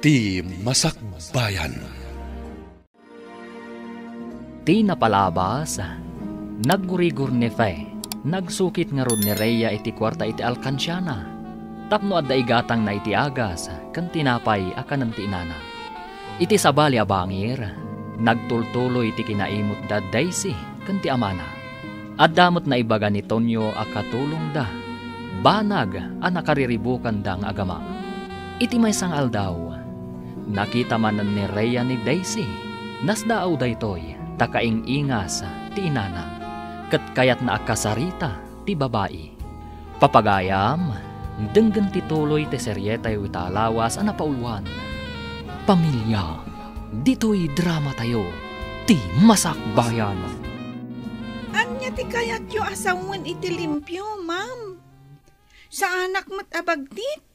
Ti Masakbayan. Ti napalabas, naggurigur ni Fe, nagsukit nga rod ni Rhea iti kwarta iti alkansyana. Tapno adda igatang na iti agas, kan tinapay akan ng tinana. Iti sabali abangir, nagtultuloy iti kinaimot da Daisy, kan ti amana. Addamot na ibaga ni Tonyo akatulong da, banag ang nakariribukan dang agama. Iti may sang aldaw, nakita man ni Rhea ni Daisy, nasdaaw daytoy, takaing ingas ti inana, kat kayat na akasarita ti babae. Papagayam, denggan ti tuloy ti seryetay witalawas ang napauluan. Pamilya, dito'y drama tayo, ti Masakbayan. Anya ti kayat yu asawan iti limpyo, ma'am? Sa anak mat abagtit?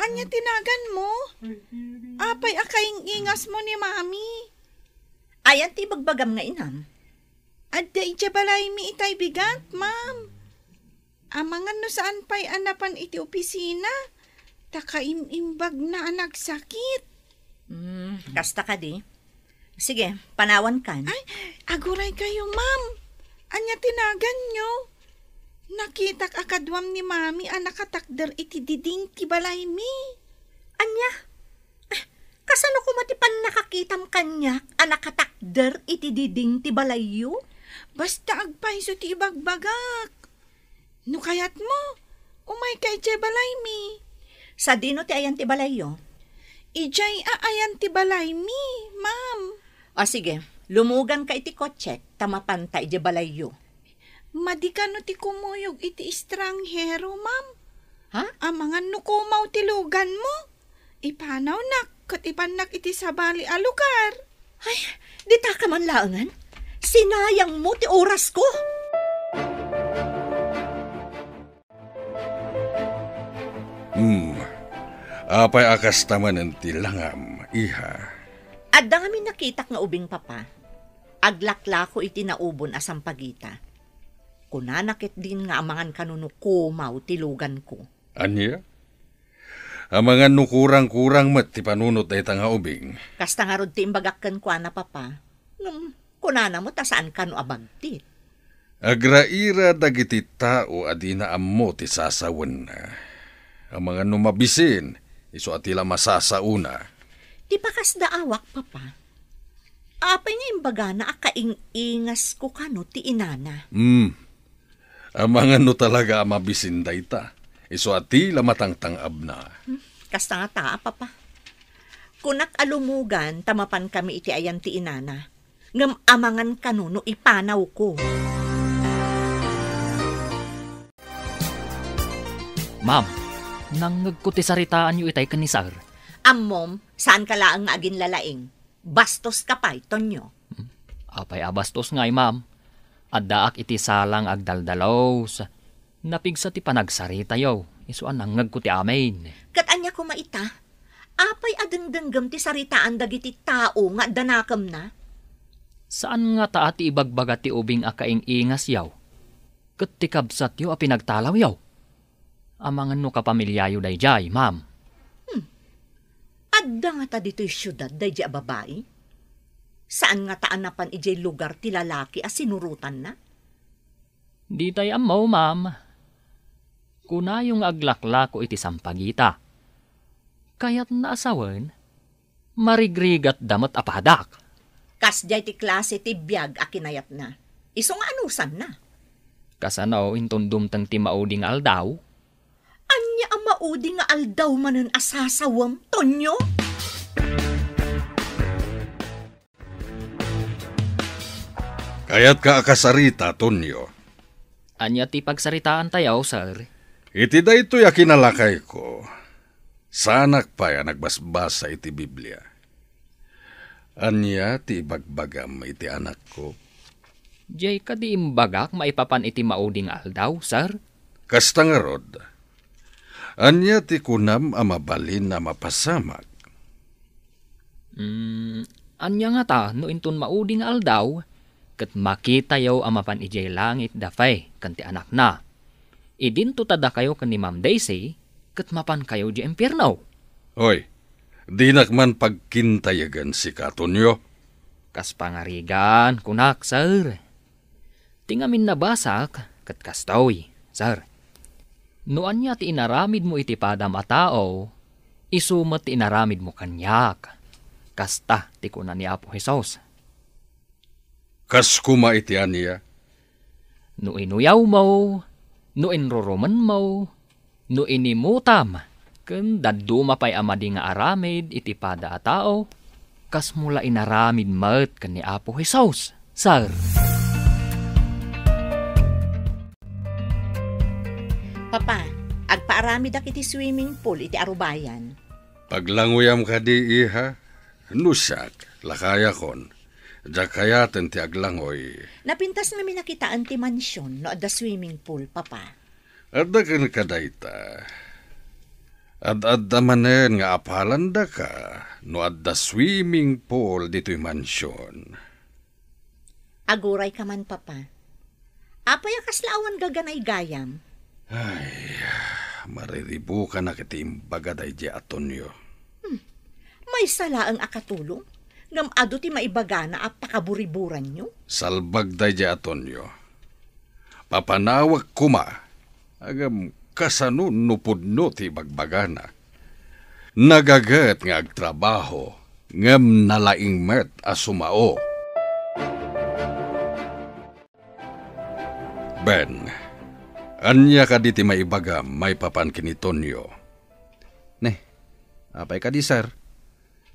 Anya tinagan mo? Apay akaing ingas mo ni mami. Ayan ti bagbagam nga inam. Adda iti balay mi itay bigat, ma'am. Amangan no saan pa'y anapan iti opisina. Takaimimbag na nagsakit. Kasta ka di. Sige, panawan kan. Ay, aguray kayo, ma'am. Anya tinagan nyo? Nakitak akadwam ni mami ang nakatakder iti diding ti balay mi. Anya? Kasano ko matipan nakakitam kanya ang nakatakder iti diding ti balayo? Basta agpaiso ti ibagbagak. No kayat mo, umay kay ti balay mi. Sa dino ti ayan ti balayo? Ijay aayan ti balay mi, ma'am. O sige, lumugan ka iti kotse, tamapanta iti balayo. Madikano ti kumuyog iti estranghero, ma'am. Ha? Amangan no kumaw ti lugan mo. Ipanaw nak, kat ipanak iti sabali a lugar. Ay, di ta ka man laangan. Sinayang mo ti oras ko. Apay akas taman ang tilangam, iha. Adda nga min nakitak nga ubing papa. Aglakla ko iti naubon asam pagita. Kunanakit din nga amangan kanuno kumaw tilugan ko. Anya? Amangan nukurang-kurang mat ti panunot ay tanga ubing. Kasta nga rod ti imbagakkan ko na papa. Kunana mo ta saan kanu abagtit. Agraira dagiti tao adina ammo ti sasawen na. Amangan numabisin, iso atila masasauna. Di pa kas daawak papa. Apay nga imbaga na akaing-ingas ko kanu ti inana. Amangan no talaga mabisin dayta. Iso atila matangtangab na. Kasta nga taa, papa. Kunak alumugan, tamapan kami iti ayan ti inana. Ngam amangan kanuno ipanaw ko. Ma'am, nanggag ko ti saritaan yu itay kanisar. Ammom, saan ka laang nga agin lalaing? Bastos ka pa, Tonyo. Apay abastos ngay, ma'am. Addaak iti salang agdaldalaw sa napigsa ti panagsarita yaw. Isuan nanggag ko ti amin. Katanya ko maita, apay adengdenggam ti saritaan dagiti tao nga danakam na? Saan nga taati ibagbaga ti ubing akaing ingas yaw? Kat ti kabsat yaw a pinagtalaw yaw. Amangan no kapamilyayo dayjay, ma'am. Adda nga ta dito'y syudad dayjay a babae? Saan nga taanapan ijay lugar ti lalaki a sinurutan na? Di tayo amaw, ma'am. Kuna yung aglakla ko iti sampagita. Kaya't naasawan, marigrigat damot apadak. Kasjay ti klase ti biyag a kinayat na. Iso nga anusan na. Kasanaw intundum tang ti mauding aldaw. Anya ang mauding nga aldaw manan asasawam, Tonyo? Kaya't ka akasarita, Tonyo. Anya ti pagsaritaan tayaw, sir. Iti daytoy a kinalakay ko. Sanak pa ya nagbasbasa iti Biblia. Anya ti ibagbagam iti anak ko. Jay ka di imbagak maipapan iti mauding aldaw, sir? Kasta nga rod. Anya ti kunam a mabalin na mapasamak. Anya nga ta, no intun mauding aldaw, kat makita yaw amapan ijay langit dafay, kanti anak na. Idinto tada kayo kan ni Ma'am Daisy, kat mapan kayo di impyerno. Hoy, di nakman pagkintayagan si Katonyo. Kas pangarigan, kunak, sir. Tingamin nabasak, kat kastoy, sir. Noan niya ti inaramid mo iti padam a tao, isumat ti inaramid mo kanyak. Kasta ti kunan ni Apo Jesus. Kas kuma itian niya. No inuyaw mo, no inruruman mo, no inimutam, ken daduma pa'y amadi nga aramid iti pada a tao, kas mula inaramid mat ken ni Apo Jesus, sir. Papa, agpaaramid ak iti swimming pool iti Arubayan. Paglanguyam ka di iha, nusak, lakaya kon. Diyak kayaten ti aglangoy. Napintas namin nakitaan ti mansyon no adda swimming pool, Papa. Adda ken kadayta. Adda manen nga apalan da ka, no adda swimming pool dito'y mansyon. Aguray ka man, Papa. Apay akaslaawan gaganay gayam. Ay, mariribu ka na kiti imbaga day di atonyo. May sala ang akatulong. Ngam ado ti maibagana at pakaburiburan nyo. Salbag day di atonyo. Papanawag kuma, agam kasano nupudno ti bagbagana. Nagagat nga agtrabaho, ngam nalaing met asumao. Ben, anya ka di ti maibaga may papan kinitonyo. Ne, apay ka di, sir?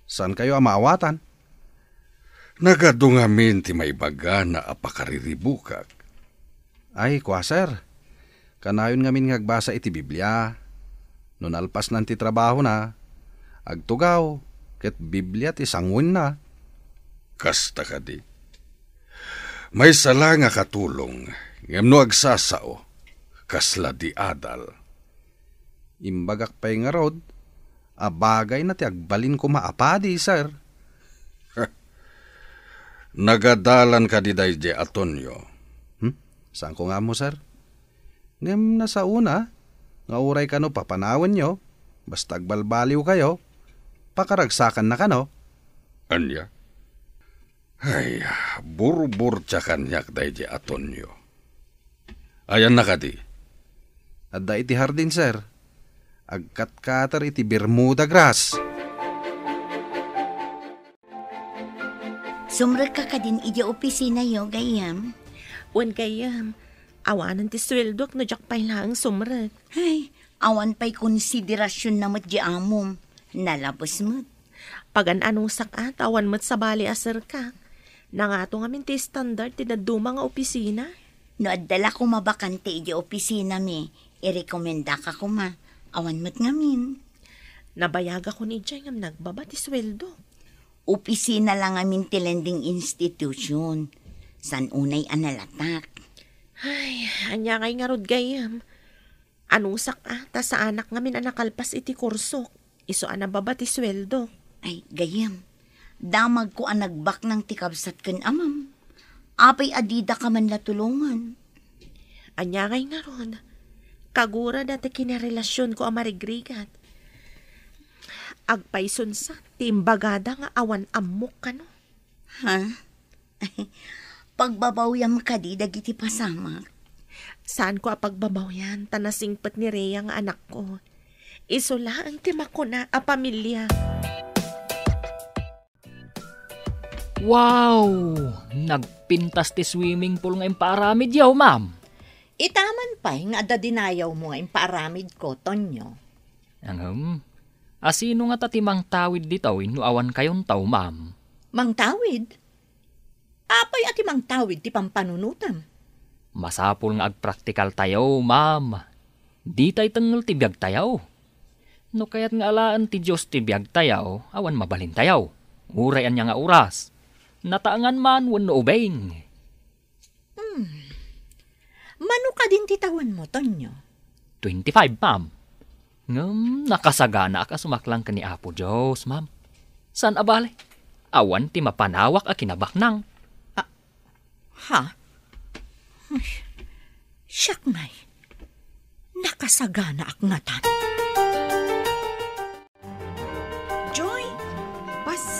Saan kayo amaawatan? Nagadungamin ti maibaga na apakariribukak. Ay, kwa, sir. Kanayon ngamin ngagbasa iti Biblia. No nalpas nanti trabaho na, agtugaw, ket Biblia ti sangwin na. Kasta ka di. May sala nga katulong, ngam no agsasao, kasla di adal. Imbagak pa'y nga rod, abagay na ti agbalin ko maapadi, sir. Nagadalan ka di day di atonyo. Saan ko nga mo, sir? Ngam nasa una, nga uray ka no papanawan nyo, basta agbalbaliw kayo, pakaragsakan na ka no. Anya? Ay, burbur tsa kanyak day di atonyo. Ayan na ka di. Adda iti hardin, sir. Agkat-katar iti Bermuda grass. Sumrag ka din iti opisina yo, gayam. Wan gayam, awanan ti sweldo no jak pay lang sumrag. Ay, awan pa'y konsiderasyon na mat di amom. Nalabos mo't. Pagan anong sakat, awan mat sa bali aser ka. Nangato ngamin ti standard ti naduma nga opisina. No adala ko mabakante iti opisina mi, irekomenda ka ko ma. Awan mo't ngamin. Nabayaga ko ni Jay ngam nagbaba ti sweldo. Opisina lang amin ti lending institution. San unay analatak. Ay, anya ngay nga rod gayam. Anong sakata sa anak ngamin anakalpas iti kurso. Iso anababa ti sweldo. Ay, gayam. Damag ko ang nagbak ng tikabsat kan amam. Apay adida ka man latulungan. Anya ngay nga rod. Kagura dati kinarelasyon ko ang marigrigat. Agpayson sa timbagada nga awan amok ka no. Ha? Ay, pagbabawyam ka di dagiti pasamak. Saan ko apagbabaw yan? Tanasingpat ni Rhea nga anak ko. Isula ang timako na a pamilya. Wow! Nagpintas ti swimming pool nga imparamid yaw, ma'am. Itaman pa'y nga adda dinayaw mo nga impaaramid ko, Tonyo. Asino nga tatimang tawid ditaw no awan kayon taw, ma'am? Mangtawid? Apay ati mangtawid ti pampanunutam. Masapul nga agpraktikal tayo, ma'am. Di tay tengel ti biag tayaw. No kayat nga alaan ti Diyos ti biag tayaw, awan mabalin tayaw. Urayan niya nga oras. Nataangan man wano ubeng. Mano ka din titawan mo, Tonyo? 25, ma'am. Nakasagana ka sumaklang ka ni Apo Diyos, ma'am. San abale? Awan ti mapanawak a kinabaknang. Ha? Siyak ngay. Nakasagana ak ngatan.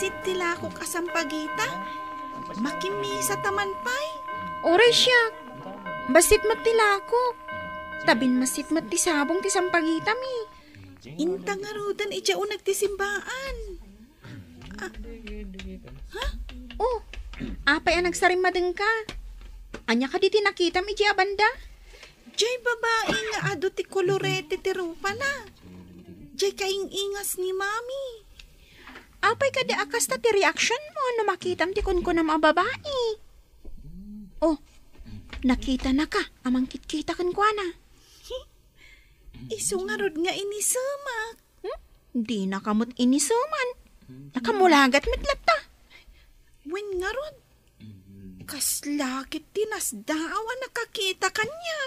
kit tilakok asam pagita. Makimisa taman pay. Oray siya. Basit matilako. Tabin masit matisabong ti sampagita mi. Intang arudan ija o nagtisimbaan. Oh, apay ang nagsarimmadeng ka. Anya ka di tinakitam iji abanda? Jay babae nga ado ti kolorete ti rupa na. Jay kaing-ingas ni mami. Apay ka di akas ta ti reaction mo no makitam ti kun na mga babae. Oh, nakita na ka. Amang kitkita kan kwa na. Isungarod nga inisamak. Di nakamot inisuman. Nakamulagat mitlata. Wen nga rod. Kaslakit tinasdaawa nakakita kanya.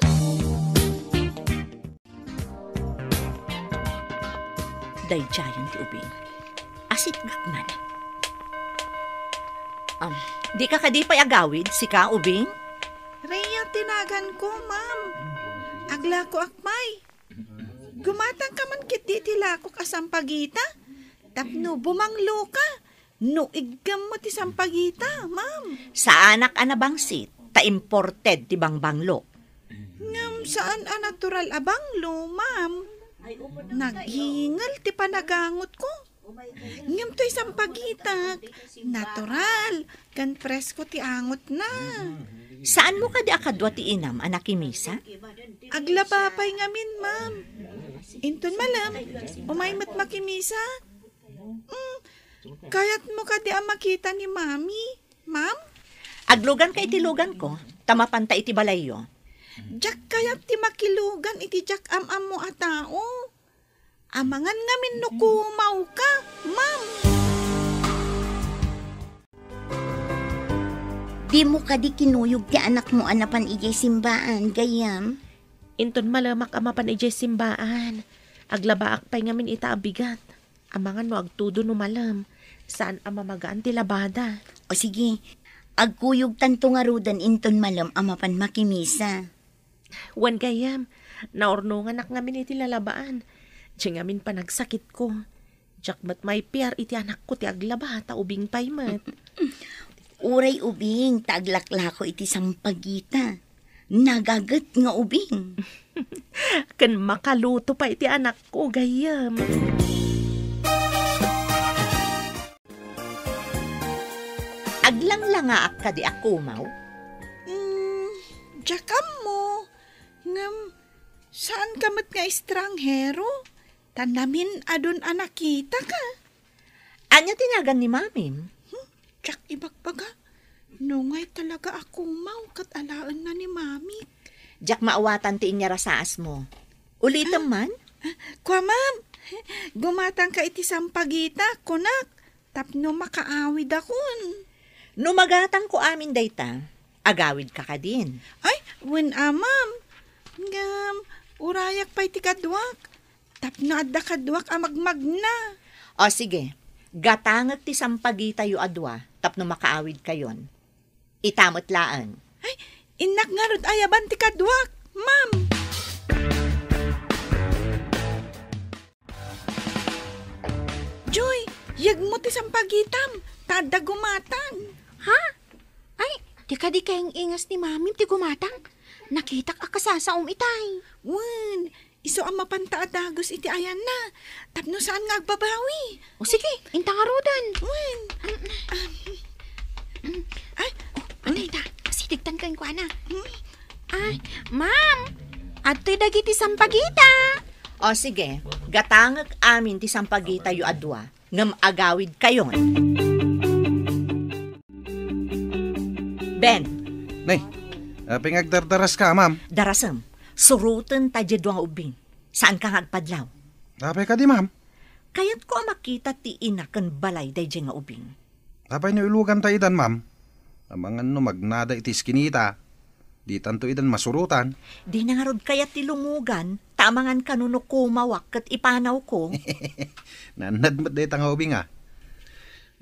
Dayjayan ti ubing. Asit gakman. Di ka kadipay agawid, si ka ubing? Rhea, tinagan ko, ma'am. Agla ko akmay. Gumatang ka man kit di tilakok asam pagita. Tapno bumanglo ka. No igam mo ti sampagita, ma'am. Sa anak anabangsit, ta imported ti bangbanglo. Ngam saan a natural abanglo, ma'am? Naghingal ti panagangot ko. Ngam to'y sampagita. Natural. Kan presko ti angot na. Saan mo ka di akadwa ti inam, anak imisa? Aglapapay ngamin, ma'am. Inton malam, umaymat makimisa. Kayat mo ka di makita ni mami, ma'am? Aglugan ka itilugan ko, tamapanta iti balayo. Jak kayat ti makilugan iti jak am mo a tao. Amangan ngamin no kumaw ka, ma'am. Di mo ka di kinuyog ti anak mo anapan ijay simbaan, gayam. Inton malamak amapan ijay simbaan. Aglabaak pa'y ngamin ita abigat. Amangan mo agtudo no malam. Saan amamagaan ti labada? O sige, agkuyog tanto nga rudan inton malam amapan makimisa. Wan gayam, naornungan ak ngamin iti lalabaan. Diyan ngamin panagsakit ko. Jakmat may piar iti anak ko ti aglaba, ta ubing paymat. Uray ubing, taglaklako iti sampagita. Nagagat nga ubing. Kan makaluto pa iti anak ko, gayam. Aglang-langaak ka di akumaw? Jakam mo. Ngam, saan kamat nga estranghero? Tanamin adon anakita ka. Anya tinagan ni mamim? Jak ibagbaga. Nungay talaga akumaw kat alaan na ni mami. Jak maawatan ti inya rasaas mo. Ulitam man? Kwa ma'am, gumatang ka iti sampagita, kunak. Tapno makaawid akon. Numagatang ko amin dayta, agawid ka ka din. Ay, wen ma'am. Ngam, urayak pa'y ti kadwak. Tapno adda kadwak amagmag na. O sige, gatangag ti sampagita yu adwa, tapno makaawid kayon. Itamot laan. Ay, inak nga rod ayaban ti kadwak, ma'am. Joy, yag mo ti sampagitam. Tada gumatan. Ha? Ay, di ka di kayang ingas ni mami ti gumatang. Nakitak akasasa itay. Wan, iso ang mapantaadagos iti ayan na. Tapno saan nga agbabawi? O sige, intang arudan. Wan. Ay, Anday ta, sitigtan kang kwa na. Ay, ma'am, ato'y dagiti sampagita. O sige, gatangag amin ti sampagita yu adwa, ngam agawid kayon. Ben, Nay, pingagdardaras ka, ma'am. darasam, surutan ta jedwang ubing. Saan ka ngagpadlaw? Tapay ka di, ma'am. Kayat ko makita ti ina kan balay day nga ubing. Tapay na ilugan ta idan, ma'am. Amangan no magnada iti skinita. Di tanto idan masurutan. Di na nga rod kayat ti lungugan, tamangan kanuno kumawak kat ipanaw ko. Nanadmat day nga ubing, ah.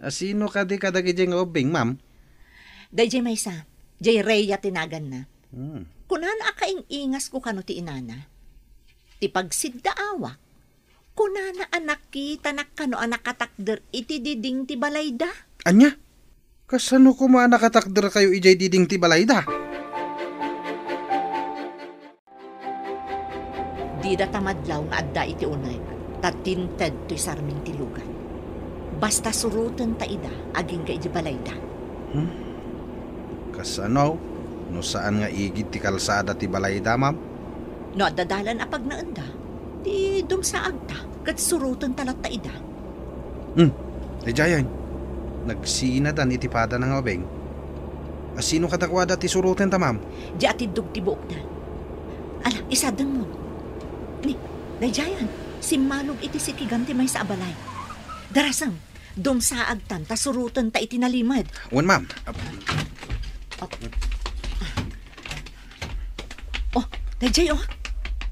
Sino ka di kadagi nga ubing, ma'am? Day may sa, jay Rhea tinagan na. Hmm. Kunan akaing ingas ko kano ti inana. Ti pagsiddaawak, Kuna na anak kita nakano anak katakder iti diding ti balayda. Anya? Kasano ko nakatagder kayo ijay diding ti balayda? Di da tamadlaw nga adda iti unay, tatinted to'y sarming tilugan. Basta surutan ta ida, aging ka iti balayda. Kasano? No saan nga igid ti kalsada ti balayda, ma'am? No adadalan apag naanda, di dumsaag ta, kat surutan talat ta ida. Jayan, nagsinadan iti pada ng abeng. Asino katakwada ti suruten ta, ma'am? Di atidog ti buok na. Ala, isadang mo. Ni, Dajayan, simmalog iti sikiganti may sa abalay. Darasang, dumsaag tan, ta surutan ta iti nalimad. Wan, ma'am. Oh, Dajay, oh.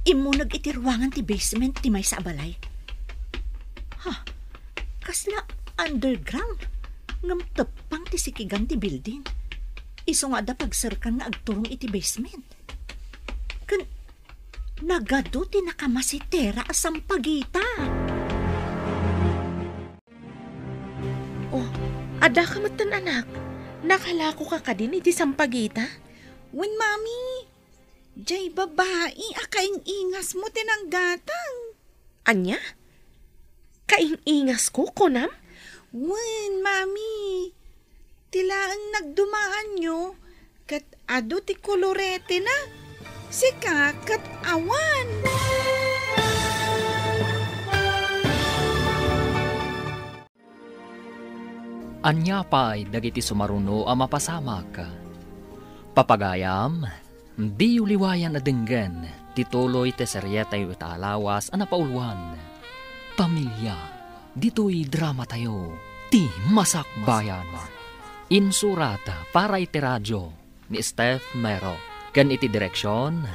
Imunag iti ruangan ti basement ti may sa abalay. Ha, kasla underground. Ngamtapang ti sikigan ti building. Iso nga da pagsarkan nga agturong iti basement. Kan, nagado ti nakamasitera asang pagita. Oh, ada ka matan anak. Nakalako ka din iti sampagita? Wen, mami. Jay babae, akaing ingas mo tinanggatang. Anya? Kaing-ingas ko, Kunam? Wen, mami. Tila ang nagdumaan nyo, kat ado ti kolorete na. Sika kat awan. Anya pa'y dagiti sumaruno a mapasamak. Papagayam, di uliwayan na denggan, tituloy te seryetay utalawas a napauluan. Pamilya, dito'y drama tayo, ti masakbayan. Insurata para iti radyo ni Steph Mero. Kan iti direksyon,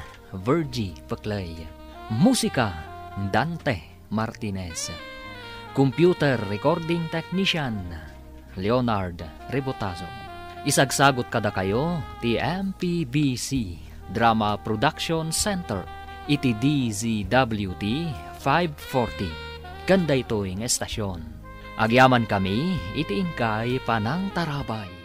Virgie Paclay. Musika, Dante Martinez. Computer recording technician, Leonard Rebotazo. Isagsagot kada kayo, ti MPBC Drama Production Center, iti DZWT 540. Ganda ito yung estasyon. Agyaman kami, iti ingkay Panang Tarabay.